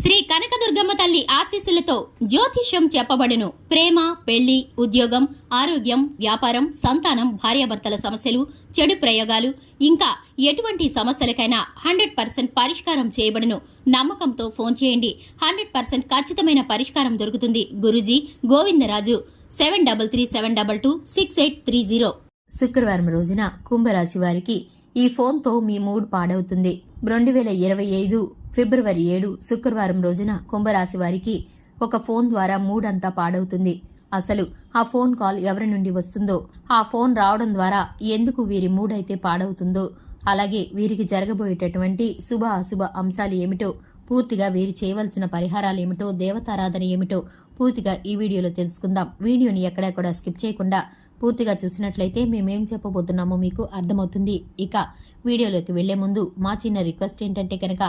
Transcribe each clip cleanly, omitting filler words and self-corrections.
శ్రీ కనకదుర్గమ్మ తల్లి ఆశీస్సులతో జ్యోతిష్యం చెప్పబడును. ప్రేమ, పెళ్లి, ఉద్యోగం, ఆరోగ్యం, వ్యాపారం, సంతానం, భార్యాభర్తల సమస్యలు, చెడు ప్రయోగాలు, ఇంకా ఎటువంటి సమస్యలకైనా 100% పరిష్కారం చేయబడును. నమ్మకంతో ఫోన్ చేయండి. 100% ఖచ్చితమైన పరిష్కారం దొరుకుతుంది. గురూజీ గోవిందరాజు 7337226830. శుక్రవారం రోజున కుంభరాశి వారికి ఈ ఫోన్తో మీ మూడ్ పాడవుతుంది. 2025 ఫిబ్రవరి 7 శుక్రవారం రోజున కుంభరాశి వారికి ఒక ఫోన్ ద్వారా మూడ్ అంతా పాడవుతుంది. అసలు ఆ ఫోన్ కాల్ ఎవరి నుండి వస్తుందో, ఆ ఫోన్ రావడం ద్వారా ఎందుకు వీరి మూడ్ అయితే పాడవుతుందో, అలాగే వీరికి జరగబోయేటటువంటి శుభ అశుభ అంశాలు ఏమిటో, పూర్తిగా వీరు చేయవలసిన పరిహారాలు ఏమిటో, దేవతారాధన ఏమిటో పూర్తిగా ఈ వీడియోలో తెలుసుకుందాం. వీడియోని ఎక్కడా కూడా స్కిప్ చేయకుండా పూర్తిగా చూసినట్లయితే మేమేం చెప్పబోతున్నామో మీకు అర్థమవుతుంది. ఇక వీడియోలోకి వెళ్లే ముందు మా చిన్న రిక్వెస్ట్ ఏంటంటే కనుక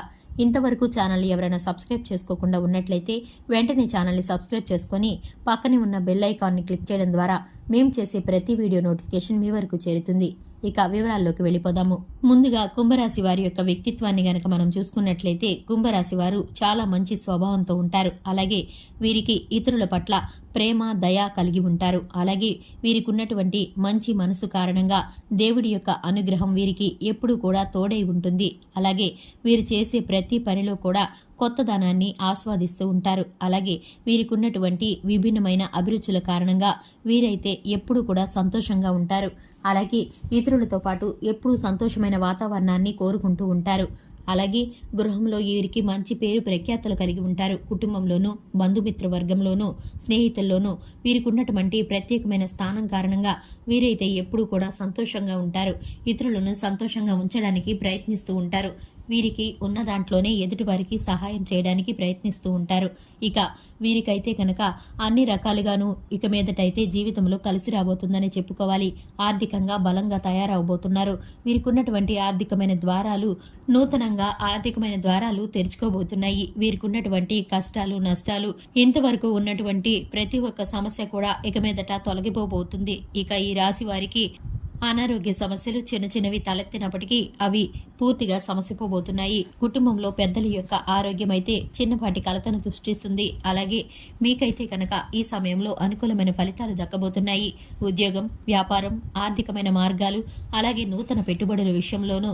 ఇంతవరకు ఛానల్ని ఎవరైనా సబ్స్క్రైబ్ చేసుకోకుండా ఉన్నట్లయితే వెంటనే ఛానల్ని సబ్స్క్రైబ్ చేసుకొని పక్కనే ఉన్న బెల్ ఐకాన్ని క్లిక్ చేయడం ద్వారా మేము చేసే ప్రతి వీడియో నోటిఫికేషన్ మీ వరకు చేరుతుంది. ఇక వివరాల్లోకి వెళ్ళిపోదాము. ముందుగా కుంభరాశి వారి యొక్క వ్యక్తిత్వాన్ని గనక మనం చూసుకున్నట్లయితే కుంభరాశి వారు చాలా మంచి స్వభావంతో ఉంటారు. అలాగే వీరికి ఇతరుల పట్ల ప్రేమ, దయ కలిగి ఉంటారు. అలాగే వీరికి ఉన్నటువంటి మంచి మనసు కారణంగా దేవుడి యొక్క అనుగ్రహం వీరికి ఎప్పుడూ కూడా తోడై ఉంటుంది. అలాగే వీరు చేసే ప్రతి పనిలో కూడా కొత్తదనాన్ని ఆస్వాదిస్తూ ఉంటారు. అలాగే వీరికి ఉన్నటువంటి విభిన్నమైన అభిరుచుల కారణంగా వీరైతే ఎప్పుడూ కూడా సంతోషంగా ఉంటారు. అలాగే ఇతరులతో పాటు ఎప్పుడూ సంతోషమైన వాతావరణాన్ని కోరుకుంటూ ఉంటారు. అలాగే గృహంలో వీరికి మంచి పేరు ప్రఖ్యాతలు కలిగి ఉంటారు. కుటుంబంలోనూ, బంధుమిత్ర వర్గంలోనూ, స్నేహితుల్లోనూ వీరికి ఉన్నటువంటి ప్రత్యేకమైన స్థానం కారణంగా వీరైతే ఎప్పుడూ కూడా సంతోషంగా ఉంటారు. ఇతరులను సంతోషంగా ఉంచడానికి ప్రయత్నిస్తూ ఉంటారు. వీరికి ఉన్న దాంట్లోనే ఎదుటి వారికి సహాయం చేయడానికి ప్రయత్నిస్తూ ఉంటారు. ఇక వీరికైతే కనుక అన్ని రకాలుగాను ఇక మీదటైతే జీవితంలో కలిసి రాబోతుందని చెప్పుకోవాలి. ఆర్థికంగా బలంగా తయారవబోతున్నారు. వీరికున్నటువంటి ఆర్థికమైన ద్వారాలు నూతనంగా ఆర్థికమైన ద్వారాలు తెరుచుకోబోతున్నాయి. వీరికి ఉన్నటువంటి కష్టాలు, నష్టాలు, ఇంతవరకు ఉన్నటువంటి ప్రతి ఒక్క సమస్య కూడా ఇక మీదట తొలగిపోబోతుంది. ఇక ఈ రాశి వారికి అనారోగ్య సమస్యలు చిన్న చిన్నవి తలెత్తినప్పటికీ అవి పూర్తిగా సమసిపోబోతున్నాయి. కుటుంబంలో పెద్దల యొక్క ఆరోగ్యం అయితే చిన్నపాటి కలతను సృష్టిస్తుంది. అలాగే మీకైతే కనుక ఈ సమయంలో అనుకూలమైన ఫలితాలు దక్కబోతున్నాయి. ఉద్యోగం, వ్యాపారం, ఆర్థికమైన మార్గాలు, అలాగే నూతన పెట్టుబడుల విషయంలోనూ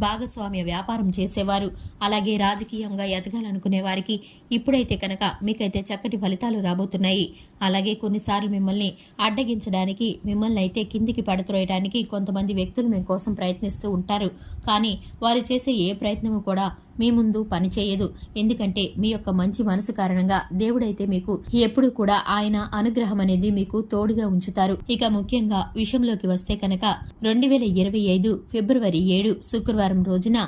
భాగస్వామ్య వ్యాపారం చేసేవారు, అలాగే రాజకీయంగా ఎదగాలనుకునే వారికి ఇప్పుడైతే కనుక మీకైతే చక్కటి ఫలితాలు రాబోతున్నాయి. అలాగే కొన్నిసార్లు మిమ్మల్ని అడ్డగించడానికి, మిమ్మల్ని అయితే కిందికి పడత్రోయడానికి కొంతమంది వ్యక్తులు మీ కోసం ప్రయత్నిస్తూ ఉంటారు. కానీ వారు చేసే ఏ ప్రయత్నము కూడా మీ ముందు పనిచేయదు. ఎందుకంటే మీ యొక్క మంచి మనసు కారణంగా దేవుడైతే మీకు ఎప్పుడు కూడా ఆయన అనుగ్రహం అనేది మీకు తోడుగా ఉంచుతారు. ఇక ముఖ్యంగా విషయంలోకి వస్తే కనుక 2025 ఫిబ్రవరి 7 శుక్రవారం రోజున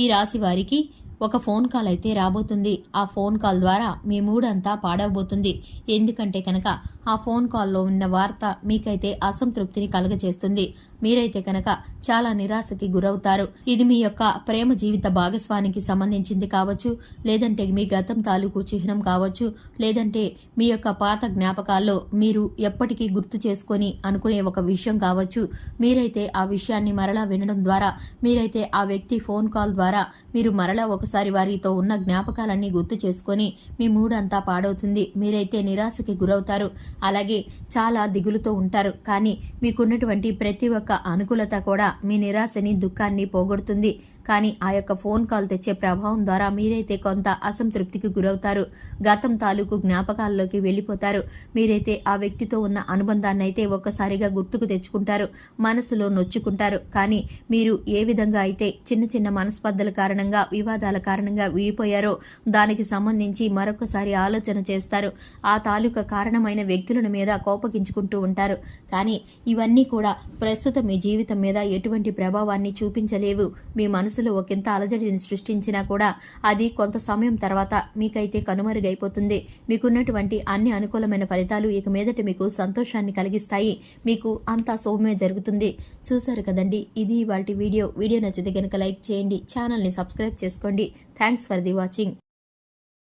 ఈ రాశి వారికి ఒక ఫోన్ కాల్ అయితే రాబోతుంది. ఆ ఫోన్ కాల్ ద్వారా మీ మూడ్ అంతా పాడవబోతుంది. ఎందుకంటే కనుక ఆ ఫోన్ కాల్లో ఉన్న వార్త మీకైతే అసంతృప్తిని కలుగజేస్తుంది. మీరైతే కనుక చాలా నిరాశకి గురవుతారు. ఇది మీ యొక్క ప్రేమ జీవిత భాగస్వానికి సంబంధించింది కావచ్చు, లేదంటే మీ గతం తాలూకు చిహ్నం కావచ్చు, లేదంటే మీ యొక్క పాత జ్ఞాపకాల్లో మీరు ఎప్పటికీ గుర్తు చేసుకొని అనుకునే ఒక విషయం కావచ్చు. మీరైతే ఆ విషయాన్ని మరలా వినడం ద్వారా, మీరైతే ఆ వ్యక్తి ఫోన్ కాల్ ద్వారా మీరు మరలా ఒకసారి వారితో ఉన్న జ్ఞాపకాలన్నీ గుర్తు చేసుకొని మీ మూడ్ అంతా పాడవుతుంది. మీరైతే నిరాశకి గురవుతారు. అలాగే చాలా దిగులుతో ఉంటారు. కానీ మీకున్నటువంటి ప్రతి ఒక్క అనుకూలత కూడా మీ నిరాశని, దుఃఖాన్ని పోగొడుతుంది. కానీ ఆ యొక్క ఫోన్ కాల్ తెచ్చే ప్రభావం ద్వారా మీరైతే కొంత అసంతృప్తికి గురవుతారు. గతం తాలూకు జ్ఞాపకాల్లోకి వెళ్ళిపోతారు. మీరైతే ఆ వ్యక్తితో ఉన్న అనుబంధాన్ని అయితే ఒక్కసారిగా గుర్తుకు తెచ్చుకుంటారు. మనసులో నొచ్చుకుంటారు. కానీ మీరు ఏ విధంగా అయితే చిన్న చిన్న మనస్పర్ధల కారణంగా, వివాదాల కారణంగా విడిపోయారో దానికి సంబంధించి మరొకసారి ఆలోచన చేస్తారు. ఆ తాలూకా కారణమైన వ్యక్తుల మీద కోపగించుకుంటూ ఉంటారు. కానీ ఇవన్నీ కూడా ప్రస్తుతం మీ జీవితం మీద ఎటువంటి ప్రభావాన్ని చూపించలేవు. మీ మనసులో ఒకంత అలజడిని సృష్టించినా కూడా అది కొంత సమయం తర్వాత మీకైతే కనుమరుగైపోతుంది. మీకున్నటువంటి అన్ని అనుకూలమైన ఫలితాలు ఇక మీదట మీకు సంతోషాన్ని కలిగిస్తాయి. మీకు అంతా సౌమ్య జరుగుతుంది. చూశారు కదండి, ఇది ఇవాల్టి వీడియో. వీడియో నచ్చితే కనుక లైక్ చేయండి, ఛానల్ని సబ్స్క్రైబ్ చేసుకోండి. Thanks for the watching.